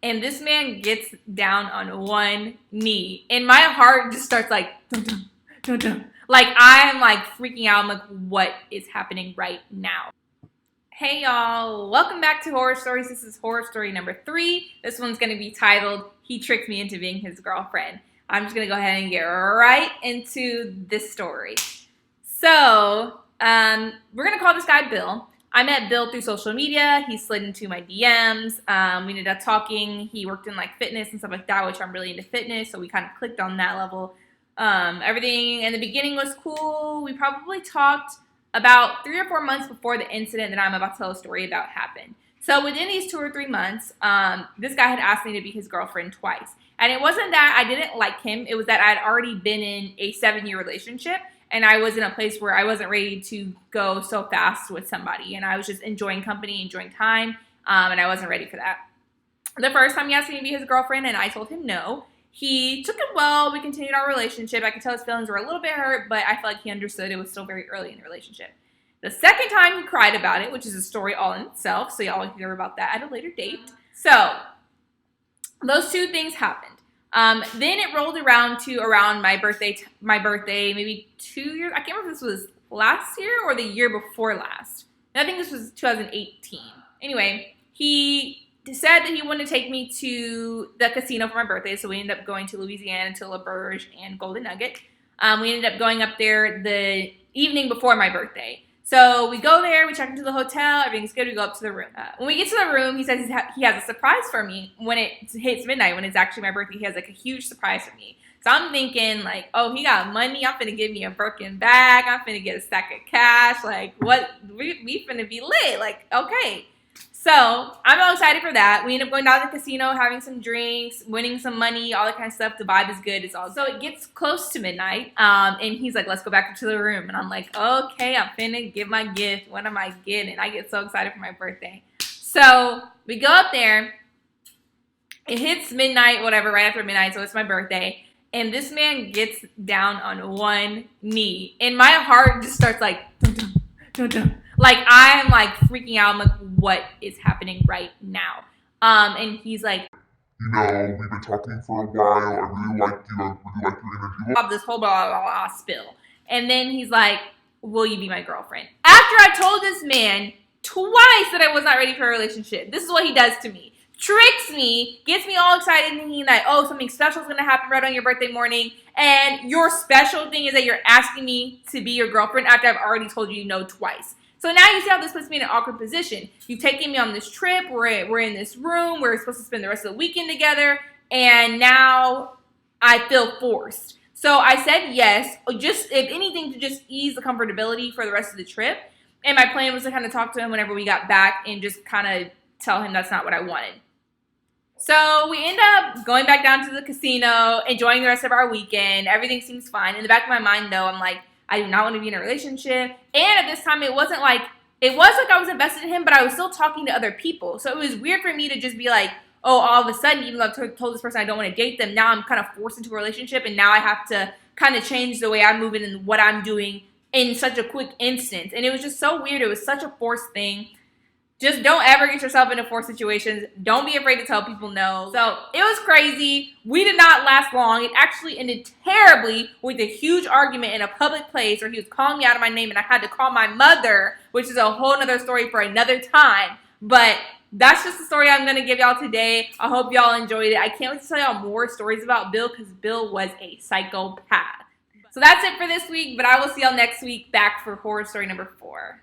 and this man gets down on one knee, and my heart just starts like, dun, dun, dun, dun. Like I'm like freaking out. I'm like, what is happening right now? Hey y'all, welcome back to Horror Stories. This is horror story number 3. This one's going to be titled, He Tricked Me Into Being His Girlfriend. I'm just going to go ahead and get right into this story. So, we're going to call this guy Bill. I met Bill through social media. He slid into my DMs. We ended up talking. He worked in like fitness and stuff like that, which I'm really into fitness. So we kind of clicked on that level. Everything in the beginning was cool. We probably talked about 3 or 4 months before the incident that I'm about to tell a story about happened. So within these 2 or 3 months, this guy had asked me to be his girlfriend twice. And it wasn't that I didn't like him. It was that I'd already been in a 7-year relationship. And I was in a place where I wasn't ready to go so fast with somebody. And I was just enjoying company, enjoying time. And I wasn't ready for that. The first time he asked me to be his girlfriend and I told him no. He took it well. We continued our relationship. I could tell his feelings were a little bit hurt, but I felt like he understood it was still very early in the relationship. The second time he cried about it, which is a story all in itself, so y'all can hear about that at a later date. So, those 2 things happened. Then it rolled around to my birthday, maybe 2 years. I can't remember if this was last year or the year before last. And I think this was 2018. Anyway, he said that he wanted to take me to the casino for my birthday, so we ended up going to Louisiana, to La Berge, and Golden Nugget. We ended up going up there the evening before my birthday. So we go there, we check into the hotel, everything's good, we go up to the room. When we get to the room, he says he has a surprise for me when it hits midnight, when it's actually my birthday. He has like a huge surprise for me. So I'm thinking like, oh, he got money, I'm finna give me a Birkin bag, I'm finna get a stack of cash, like what, we finna be lit, like okay. So I'm all excited for that. We end up going down to the casino, having some drinks, winning some money, all that kind of stuff. The vibe is good. It's all so it gets close to midnight, and he's like, "Let's go back to the room." And I'm like, "Okay, I'm finna get my gift. What am I getting?" I get so excited for my birthday. So we go up there. It hits midnight, whatever, right after midnight. So it's my birthday, and this man gets down on one knee, and my heart just starts like, dun, dun, dun, dun. Like I'm like freaking out. I'm like, what is happening right now? And he's like, we've been talking for a while. I really like you. I really like your energy. This whole blah, blah, blah spill. And then he's like, will you be my girlfriend? After I told this man twice that I was not ready for a relationship. This is what he does to me. Tricks me, gets me all excited thinking that, oh, something special is going to happen right on your birthday morning. And your special thing is that you're asking me to be your girlfriend after I've already told you no twice. So now you see how this puts me in an awkward position. You've taken me on this trip. We're in this room. We're supposed to spend the rest of the weekend together. And now I feel forced. So I said yes, just if anything to just ease the comfortability for the rest of the trip. And my plan was to kind of talk to him whenever we got back and just kind of tell him that's not what I wanted. So we end up going back down to the casino, enjoying the rest of our weekend. Everything seems fine. In the back of my mind, though, I'm like, I do not want to be in a relationship. And at this time, it was like I was invested in him, but I was still talking to other people. So it was weird for me to just be like, oh, all of a sudden, even though I've told this person I don't want to date them, now I'm kind of forced into a relationship. And now I have to kind of change the way I'm moving and what I'm doing in such a quick instance. And it was just so weird. It was such a forced thing. Just don't ever get yourself into forced situations. Don't be afraid to tell people no. So it was crazy. We did not last long. It actually ended terribly with a huge argument in a public place where he was calling me out of my name and I had to call my mother, which is a whole nother story for another time. But that's just the story I'm going to give y'all today. I hope y'all enjoyed it. I can't wait to tell y'all more stories about Bill because Bill was a psychopath. So that's it for this week, but I will see y'all next week back for horror story number 4.